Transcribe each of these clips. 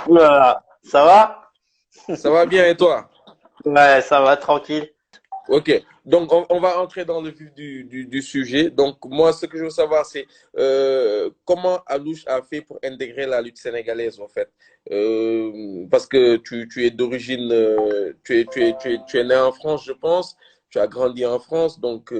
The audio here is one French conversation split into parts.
Oula, ça va? Ça va bien et toi? Ouais, ça va, tranquille. Ok, donc on va entrer dans le vif du sujet. Donc moi, ce que je veux savoir, c'est comment Alouche a fait pour intégrer la lutte sénégalaise en fait. Parce que tu es d'origine, tu es né en France, je pense, tu as grandi en France, donc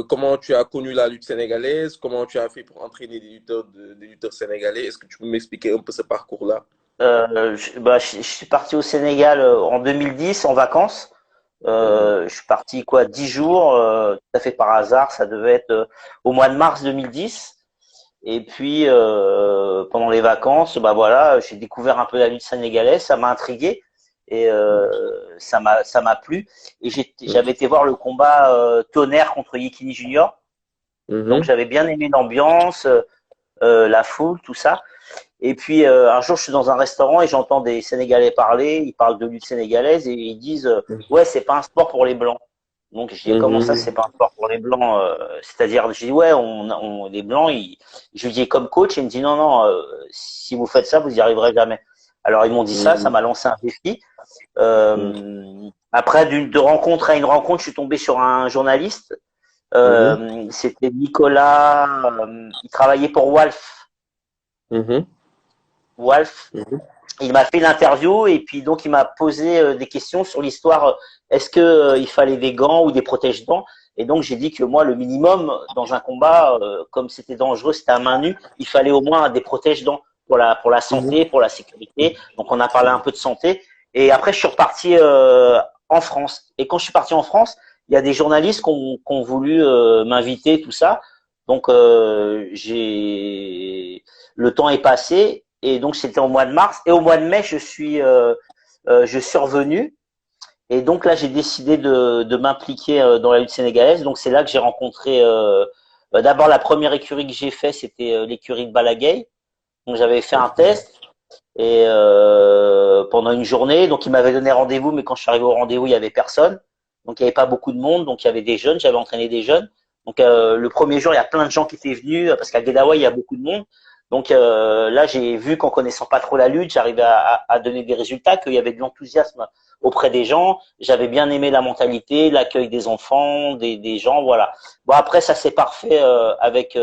comment tu as connu la lutte sénégalaise, comment tu as fait pour entraîner des lutteurs sénégalais? Est-ce que tu peux m'expliquer un peu ce parcours-là? Je suis parti au Sénégal en 2010 en vacances. Mhm, Je suis parti quoi, 10 jours, tout à fait par hasard. Ça devait être au mois de mars 2010. Et puis pendant les vacances, bah voilà, j'ai découvert un peu la lutte sénégalaise. Ça m'a intrigué et ça m'a plu. Et j'avais été voir le combat Tonnerre contre Yekini Junior. Donc mhm, j'avais bien aimé l'ambiance, la foule, tout ça. Et puis un jour, je suis dans un restaurant et j'entends des Sénégalais parler. Ils parlent de lutte sénégalaise et ils disent ouais, c'est pas un sport pour les blancs. Donc je dis comment ça, c'est mhm, pas un sport pour les blancs c'est-à-dire, je dis ouais, les blancs. Je lui dis comme coach, et il me dit non non, si vous faites ça, vous y arriverez jamais. Alors ils m'ont dit ça, ça mhm, m'a lancé un défi. mhm, Après, de rencontre à une rencontre, je suis tombé sur un journaliste. mhm, C'était Nicolas. Il travaillait pour Walf. mhm. Walf. Mhm. Il m'a fait l'interview et puis donc il m'a posé des questions sur l'histoire. Est-ce que il fallait des gants ou des protège-dents? Et donc j'ai dit que moi le minimum dans un combat, comme c'était dangereux, c'était à main nue, il fallait au moins des protège-dents pour la santé, Mhm. pour la sécurité. Donc on a parlé un peu de santé. Et après je suis reparti en France. Et quand je suis parti en France, il y a des journalistes qui ont voulu m'inviter, tout ça. Donc j'ai le temps est passé et donc c'était au mois de mars et au mois de mai je suis revenu et donc là j'ai décidé de m'impliquer dans la lutte sénégalaise. Donc c'est là que j'ai rencontré d'abord la première écurie que j'ai fait, c'était l'écurie de Balaguer. Donc j'avais fait un test et pendant une journée, donc il m'avait donné rendez-vous, mais quand je suis arrivé au rendez-vous il y avait personne, donc il y avait pas beaucoup de monde, donc il y avait des jeunes, j'avais entraîné des jeunes. Donc le premier jour il y a plein de gens qui étaient venus parce qu'à Guédaoué il y a beaucoup de monde. Donc là j'ai vu qu'en connaissant pas trop la lutte, j'arrivais à donner des résultats, qu'il y avait de l'enthousiasme auprès des gens. J'avais bien aimé la mentalité, l'accueil des enfants, des gens, voilà. Bon après ça s'est parfait avec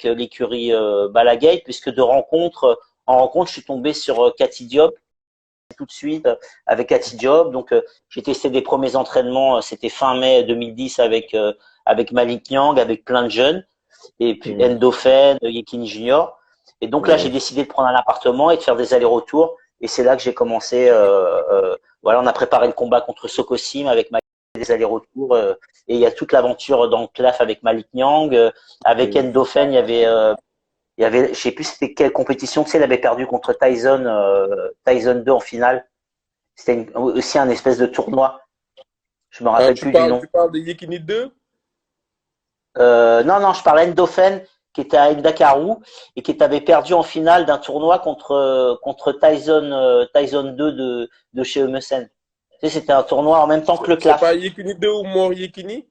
l'écurie Balaguer, puisque de rencontres en rencontre, je suis tombé sur Cathy Diop tout de suite avec Cathy Diop. Donc j'ai testé des premiers entraînements, c'était fin mai 2010 avec Malik Nyang, avec plein de jeunes, et puis Mhm. Endofen, Yekini Junior. Et donc là j'ai Mhm. décidé de prendre un appartement et de faire des allers-retours. Et c'est là que j'ai commencé. Voilà, on a préparé le combat contre Sokosim avec Malik, des allers-retours. Et il y a toute l'aventure dans le CLAF avec Malik Nyang, avec Mhm. Endofen, il y avait, je sais plus c'était quelle compétition, tu sais, il avait perdu contre Tyson 2 en finale. C'était aussi un espèce de tournoi. Je me rappelle plus du nom. Tu parles de Yekini 2? Non, non, je parlais d'Endofen qui était à Ndakaru et qui avait perdu en finale d'un tournoi contre Tyson 2 de chez Eumesen. Tu sais, c'était un tournoi en même temps que le C'est pas CLAF. Yekini 2 ou Mort Yekini?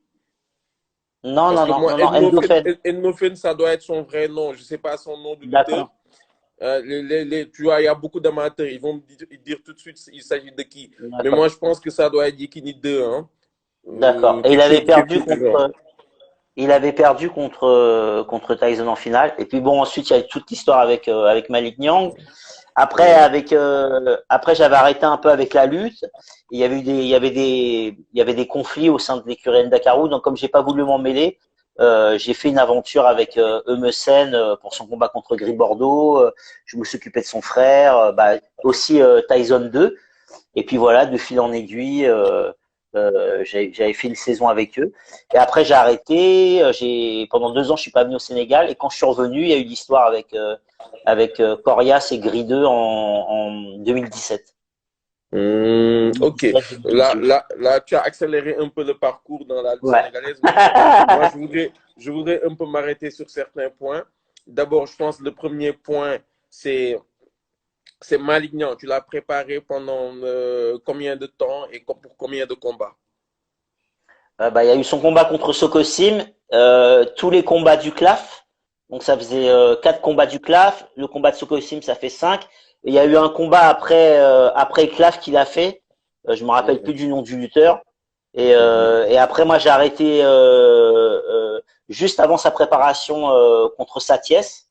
Non, Parce non, que non, moi, non, non, Endofen. Ednofen, ça doit être son vrai nom. Je sais pas son nom de lutteur. D'accord, Tu vois, il y a beaucoup d'amateurs. Ils vont me dire tout de suite il s'agit de qui. Mais d'accord, moi, je pense que ça doit être Yekini 2, hein. d'accord. Et Quelque chose du genre. il avait perdu contre Tyson en finale. Et puis bon, ensuite il y a toute l'histoire avec Malik Nyang. Mhm. Après j'avais arrêté un peu avec la lutte. Il y avait des conflits au sein de l'écurie Dakarou. Donc comme j'ai pas voulu m'en mêler, j'ai fait une aventure avec Eumesen pour son combat contre Gris Bordeaux. Je me suis occupé de son frère, aussi Tyson 2. Et puis voilà, de fil en aiguille, j'avais fait une saison avec eux. Et après, j'ai arrêté. Pendant 2 ans, je suis pas venu au Sénégal. Et quand je suis revenu, il y a eu l'histoire avec Corias et Grideux en 2017. Ok. 2017-2018. Là, tu as accéléré un peu le parcours dans la lutte Ouais. sénégalaise, mais moi, je voudrais un peu m'arrêter sur certains points. D'abord, je pense que le premier point, c'est c'est Malignant. Tu l'as préparé pendant combien de temps et pour combien de combats? Il y a eu son combat contre Sokosim, tous les combats du CLAF. Donc ça faisait 4 combats du CLAF. Le combat de Sokosim, ça fait 5. Il y a eu un combat après Clav qu'il a fait. Je me rappelle plus du nom du lutteur. Et après, moi, j'ai arrêté juste avant sa préparation contre Saties,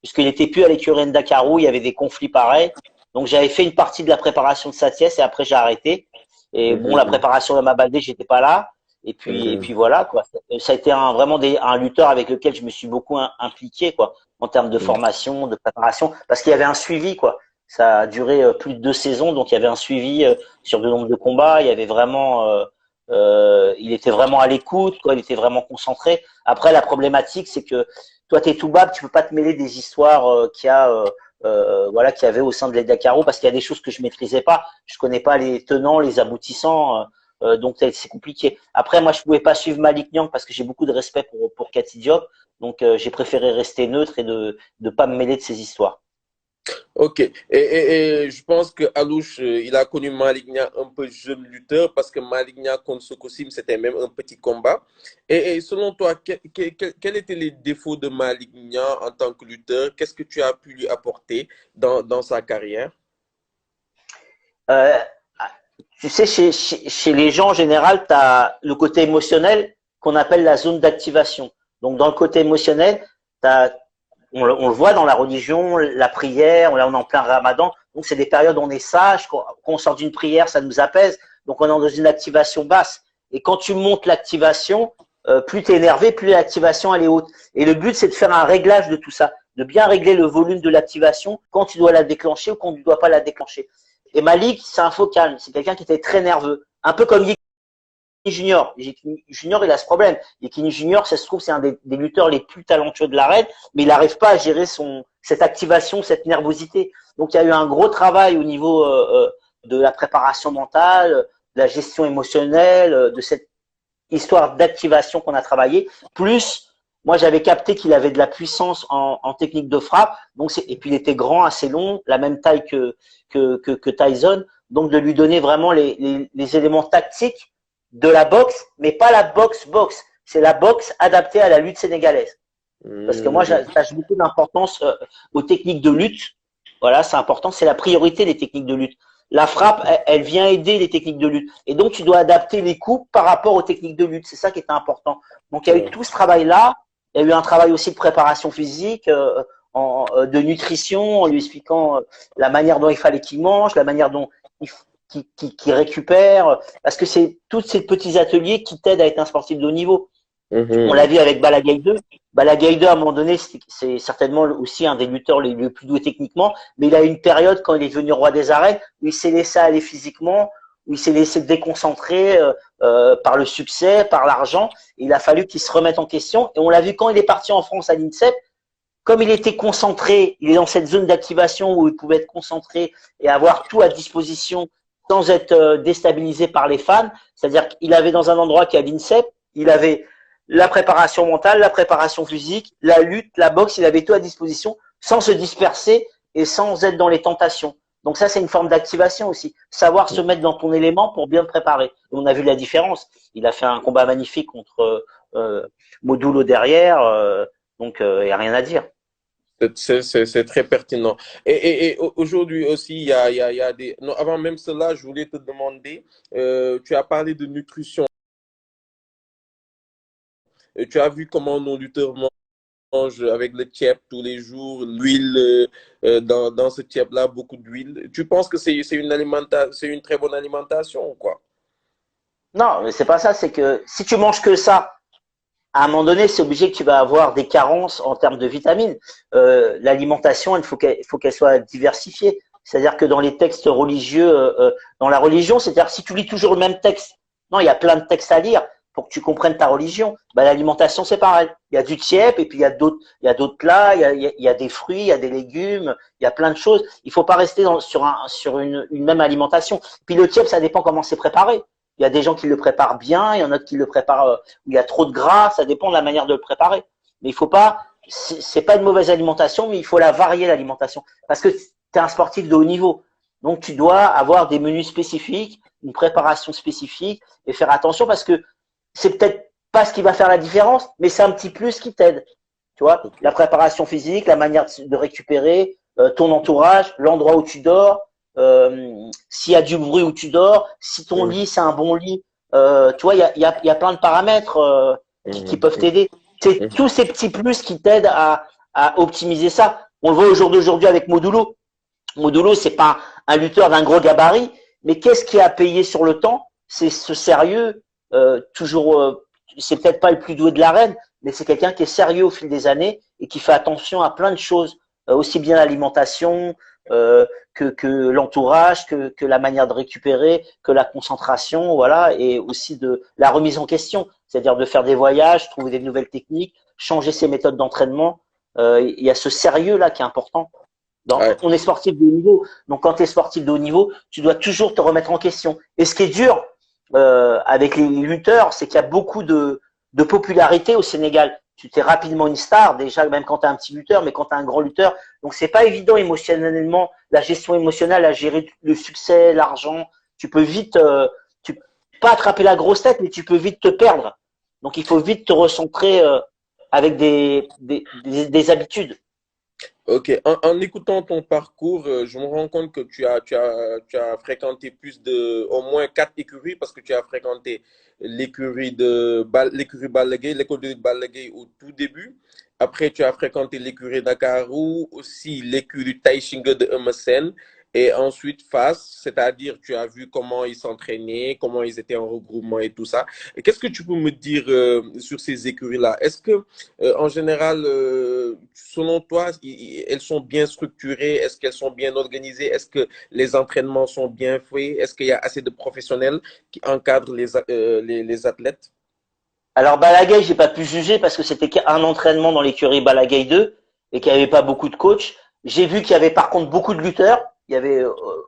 puisqu'il était plus à l'écurie Ndakaru, il y avait des conflits pareils. Donc, j'avais fait une partie de la préparation de Saties et après, j'ai arrêté. Et bon, la préparation de Mabaldé, j'étais pas là. Et puis voilà, quoi. Ça a été vraiment un lutteur avec lequel je me suis beaucoup impliqué, quoi, en termes de formation, de préparation, parce qu'il y avait un suivi, quoi. Ça a duré plus de 2 saisons, donc il y avait un suivi sur le nombre de combats. Il y avait vraiment, il était vraiment à l'écoute, quoi. Il était vraiment concentré. Après, la problématique, c'est que toi, t'es tout bas, tu peux pas te mêler des histoires voilà, qu'il y avait au sein de l'Edakaro, parce qu'il y a des choses que je maîtrisais pas. Je connais pas les tenants, les aboutissants. Donc c'est compliqué. Après, moi, je pouvais pas suivre Malik Niang parce que j'ai beaucoup de respect pour Cathy Diop. Donc j'ai préféré rester neutre et de pas me mêler de ces histoires. Ok. Et je pense que Alouche, il a connu Malik Niang un peu jeune lutteur parce que Malik Niang contre Sokosim, c'était même un petit combat. Et selon toi, quels étaient les défauts de Malik Niang en tant que lutteur? Qu'est-ce que tu as pu lui apporter dans sa carrière? Euh, Tu sais, chez les gens en général, tu as le côté émotionnel qu'on appelle la zone d'activation. Donc, dans le côté émotionnel, on le voit dans la religion, la prière, là on est en plein ramadan. Donc, c'est des périodes où on est sage, quand on sort d'une prière, ça nous apaise. Donc, on est dans une activation basse. Et quand tu montes l'activation, plus tu es énervé, plus l'activation elle est haute. Et le but, c'est de faire un réglage de tout ça, de bien régler le volume de l'activation quand tu dois la déclencher ou quand tu ne dois pas la déclencher. Et Malik, c'est un faux calme. C'est quelqu'un qui était très nerveux. Un peu comme Yekini Junior. Yekini Junior, il a ce problème. Yekini Junior, ça se trouve, c'est un des lutteurs les plus talentueux de l'arène, mais il n'arrive pas à gérer cette activation, cette nervosité. Donc, il y a eu un gros travail au niveau de la préparation mentale, de la gestion émotionnelle, de cette histoire d'activation qu'on a travaillé. Plus, moi, j'avais capté qu'il avait de la puissance en technique de frappe. Donc, et puis, il était grand, assez long, la même taille que Tyson. Donc, de lui donner vraiment les éléments tactiques de la boxe, mais pas la boxe-boxe. C'est la boxe adaptée à la lutte sénégalaise. Parce que moi, j'attache beaucoup d'importance aux techniques de lutte. Voilà, c'est important. C'est la priorité des techniques de lutte. La frappe, elle vient aider les techniques de lutte. Et donc, tu dois adapter les coups par rapport aux techniques de lutte. C'est ça qui est important. Donc, il y a eu tout ce travail-là. Il y a eu un travail aussi de préparation physique, de nutrition, en lui expliquant la manière dont il fallait qu'il mange, la manière dont qu'il récupère. Parce que c'est tous ces petits ateliers qui t'aident à être un sportif de haut niveau. On l'a vu avec Balagaï 2. Balagaï 2, à un moment donné, c'est certainement aussi un des lutteurs les plus doués techniquement, mais il a eu une période quand il est devenu roi des arènes où il s'est laissé aller physiquement, où il s'est laissé déconcentrer par le succès, par l'argent. Il a fallu qu'il se remette en question. Et on l'a vu quand il est parti en France à l'INSEP, comme il était concentré, il est dans cette zone d'activation où il pouvait être concentré et avoir tout à disposition sans être déstabilisé par les fans. C'est-à-dire qu'il avait dans un endroit qui est à l'INSEP, il avait la préparation mentale, la préparation physique, la lutte, la boxe, il avait tout à disposition sans se disperser et sans être dans les tentations. Donc ça, c'est une forme d'activation aussi. Savoir se mettre dans ton élément pour bien te préparer. Et on a vu la différence. Il a fait un combat magnifique contre Modulo derrière, donc il n'y a rien à dire. C'est très pertinent. Et aujourd'hui aussi, il y a des... Non, avant même cela, je voulais te demander, tu as parlé de nutrition. Tu as vu comment nos lutteurs mangent avec le tchèp tous les jours, l'huile, dans ce tchèp-là, beaucoup d'huile. Tu penses que c'est une très bonne alimentation ou quoi? Non, mais c'est pas ça. C'est que si tu manges que ça, à un moment donné, c'est obligé que tu vas avoir des carences en termes de vitamines. L'alimentation, il faut qu'elle soit diversifiée. C'est-à-dire que dans les textes religieux, dans la religion, c'est-à-dire si tu lis toujours le même texte, non, il y a plein de textes à lire pour que tu comprennes ta religion. Bah, l'alimentation, c'est pareil. Il y a du tiep et puis il y a d'autres plats, il y a des fruits, il y a des légumes, il y a plein de choses. Il faut pas rester sur une même alimentation. Puis le tiep, ça dépend comment c'est préparé. Il y a des gens qui le préparent bien, il y en a d'autres qui le préparent où il y a trop de gras, ça dépend de la manière de le préparer. Mais il faut pas, c'est pas une mauvaise alimentation, mais il faut la varier l'alimentation. Parce que tu es un sportif de haut niveau. Donc tu dois avoir des menus spécifiques, une préparation spécifique et faire attention parce que c'est peut-être pas ce qui va faire la différence, mais c'est un petit plus qui t'aide. Tu vois, la préparation physique, la manière de récupérer, ton entourage, l'endroit où tu dors, s'il y a du bruit où tu dors, si ton lit c'est un bon lit. Tu vois, il y a plein de paramètres qui peuvent t'aider. C'est tous ces petits plus qui t'aident à optimiser ça. On le voit au jour d'aujourd'hui avec Modulo. Modulo, c'est pas un lutteur d'un gros gabarit, mais qu'est-ce qui a payé sur le temps? C'est ce sérieux, toujours. C'est peut-être pas le plus doué de l'arène, mais c'est quelqu'un qui est sérieux au fil des années et qui fait attention à plein de choses, aussi bien l'alimentation que l'entourage, que la manière de récupérer, que la concentration, voilà, et aussi de la remise en question, c'est-à-dire de faire des voyages, trouver des nouvelles techniques, changer ses méthodes d'entraînement. Il y a ce sérieux là qui est important. On est sportif de haut niveau, donc quand tu es sportif de haut niveau, tu dois toujours te remettre en question. Et ce qui est dur avec les lutteurs, c'est qu'il y a beaucoup de popularité au Sénégal. Tu t'es rapidement une star, déjà même quand tu es un petit lutteur, mais quand tu es un grand lutteur. Donc c'est pas évident émotionnellement, la gestion émotionnelle à gérer le succès, l'argent. Tu peux vite, tu peux pas attraper la grosse tête, mais tu peux vite te perdre. Donc il faut vite te recentrer avec des habitudes. Ok, en écoutant ton parcours, je me rends compte que tu as fréquenté au moins quatre écuries parce que tu as fréquenté l'écurie Balla Gaye, l'école de lutte Balla Gaye au tout début. Après, tu as fréquenté l'écurie Dakarou, aussi l'écurie Taïchinga de Eumeu Sène. Et ensuite, Fass, c'est-à-dire tu as vu comment ils s'entraînaient, comment ils étaient en regroupement et tout ça. Et qu'est-ce que tu peux me dire sur ces écuries-là? Est-ce que, en général, selon toi, elles sont bien structurées? Est-ce qu'elles sont bien organisées? Est-ce que les entraînements sont bien faits? Est-ce qu'il y a assez de professionnels qui encadrent les athlètes? Alors Balla Gaye, j'ai pas pu juger parce que c'était qu'un entraînement dans l'écurie Balla Gaye 2 et qu'il n'y avait pas beaucoup de coachs. J'ai vu qu'il y avait par contre beaucoup de lutteurs. Il y avait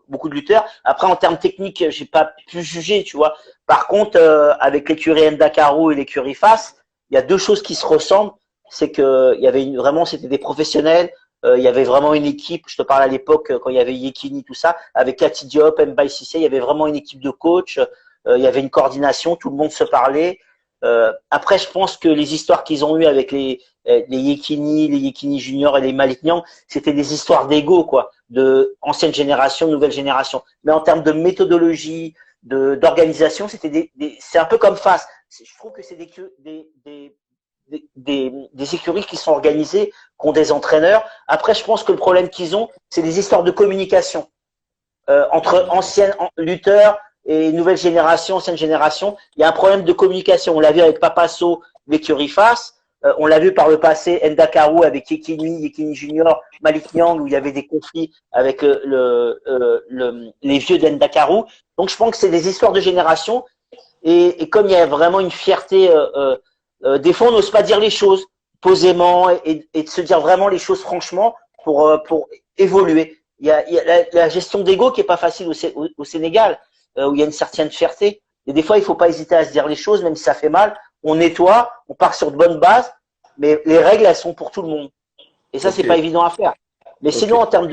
beaucoup de lutteurs. Après, en termes techniques, j'ai pas pu juger, tu vois. Par contre, avec l'écurie Ndakaro et l'écurie Fass, il y a deux choses qui se ressemblent. C'est que il y avait vraiment, c'était des professionnels. Il y avait vraiment une équipe. Je te parle à l'époque quand il y avait Yekini, tout ça, avec Cathy Diop, Mbaye Cissé, il y avait vraiment une équipe de coachs. Il y avait une coordination. Tout le monde se parlait. Après, je pense que les histoires qu'ils ont eues avec les Yekini Junior et les Malik Niang, c'était des histoires d'ego, quoi, de ancienne génération, nouvelle génération. Mais en termes de méthodologie, d'organisation, c'est un peu comme Fass. Je trouve que c'est des écuries qui sont organisées, qui ont des entraîneurs. Après, je pense que le problème qu'ils ont, c'est des histoires de communication entre anciens lutteurs et nouvelle génération, ancienne génération. Il y a un problème de communication. On l'a vu avec Papasso, l'écurie Fass. On l'a vu par le passé, Ndakaro avec Yekini Junior, Malik Niang, où il y avait des conflits avec les vieux d'Ndakaro. Donc je pense que c'est des histoires de génération. Et comme il y a vraiment une fierté, des fois on n'ose pas dire les choses posément et de se dire vraiment les choses franchement pour évoluer. Il y a la gestion d'ego qui est pas facile au Sénégal, où il y a une certaine fierté. Et des fois, il faut pas hésiter à se dire les choses, même si ça fait mal. On nettoie, on part sur de bonnes bases, mais les règles, elles sont pour tout le monde. Et ça, c'est pas évident à faire. Mais sinon, en termes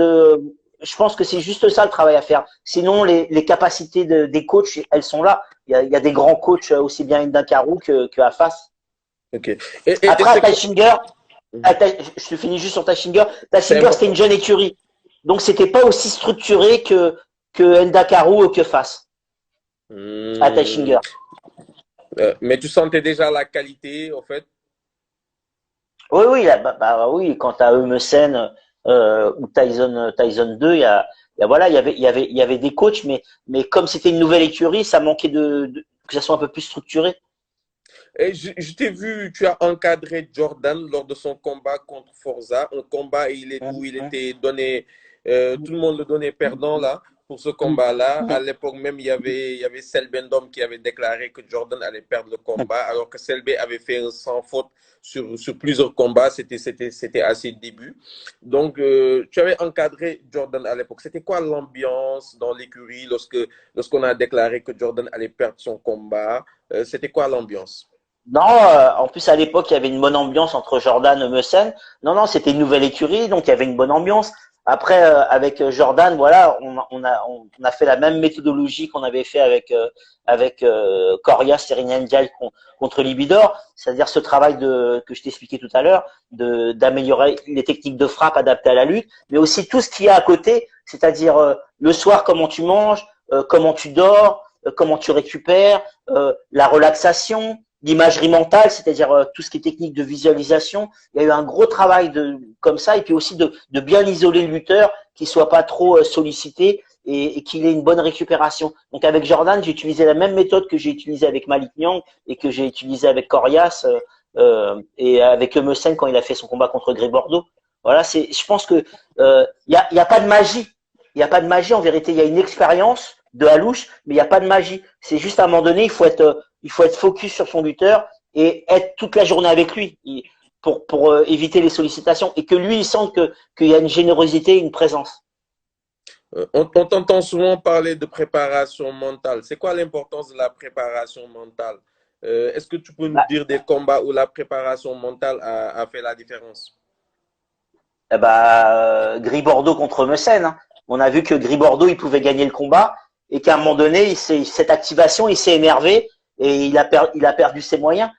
je pense que c'est juste ça le travail à faire. Sinon, les capacités des coachs, elles sont là. Il y a des grands coachs, aussi bien Ndakaro que à Fass. Okay. Après, à Taïchinger, je te finis juste sur Taïchinger. Taïchinger, c'était une jeune écurie. Donc, c'était pas aussi structuré que Ndakaro ou que Fass. À Taïchinger. Mais tu sentais déjà la qualité, en fait? Oui, oui, oui. Quant à Eumeu Sène ou Tyson 2, voilà, il y avait des coachs, mais comme c'était une nouvelle écurie, ça manquait que ça soit un peu plus structuré. Et je t'ai vu, tu as encadré Jordan lors de son combat contre Forza, un combat où il était donné, tout le monde le donnait perdant là pour ce combat-là. À l'époque même, il y avait Selbe Ndom qui avait déclaré que Jordan allait perdre le combat, alors que Selbe avait fait un sans faute sur plusieurs combats. C'était à ses débuts. Donc, tu avais encadré Jordan à l'époque. C'était quoi l'ambiance dans l'écurie lorsqu'on a déclaré que Jordan allait perdre son combat? C'était quoi l'ambiance? Non, en plus à l'époque il y avait une bonne ambiance entre Jordan et Eumeu Sène. Non, c'était une nouvelle écurie, donc il y avait une bonne ambiance. Après, avec Jordan, voilà, on a fait la même méthodologie qu'on avait fait avec Coria Serenian contre Libidor, c'est-à-dire ce travail que je t'expliquais tout à l'heure, d'améliorer les techniques de frappe adaptées à la lutte, mais aussi tout ce qu'il y a à côté, c'est-à-dire le soir comment tu manges, comment tu dors, comment tu récupères, la relaxation, l'imagerie mentale, c'est-à-dire tout ce qui est technique de visualisation. Il y a eu un gros travail comme ça, et puis aussi de bien isoler le lutteur, qu'il soit pas trop sollicité et qu'il ait une bonne récupération. Donc avec Jordan, j'ai utilisé la même méthode que j'ai utilisée avec Malik Niang et que j'ai utilisée avec Corias et avec Eumesen quand il a fait son combat contre Gris Bordeaux. Voilà, je pense que y a pas de magie. Il n'y a pas de magie. En vérité, il y a une expérience de Alouche, mais il n'y a pas de magie. C'est juste à un moment donné, il faut être focus sur son lutteur et être toute la journée avec lui pour éviter les sollicitations et que lui, il sente qu'il y a une générosité, une présence. On t'entend souvent parler de préparation mentale. C'est quoi l'importance de la préparation mentale? Est-ce que tu peux nous dire des combats où la préparation mentale a fait la différence? Gris Bordeaux contre Messen. Hein. On a vu que Gris Bordeaux, il pouvait gagner le combat et qu'à un moment donné, cette activation, il s'est énervé et il a perdu ses moyens.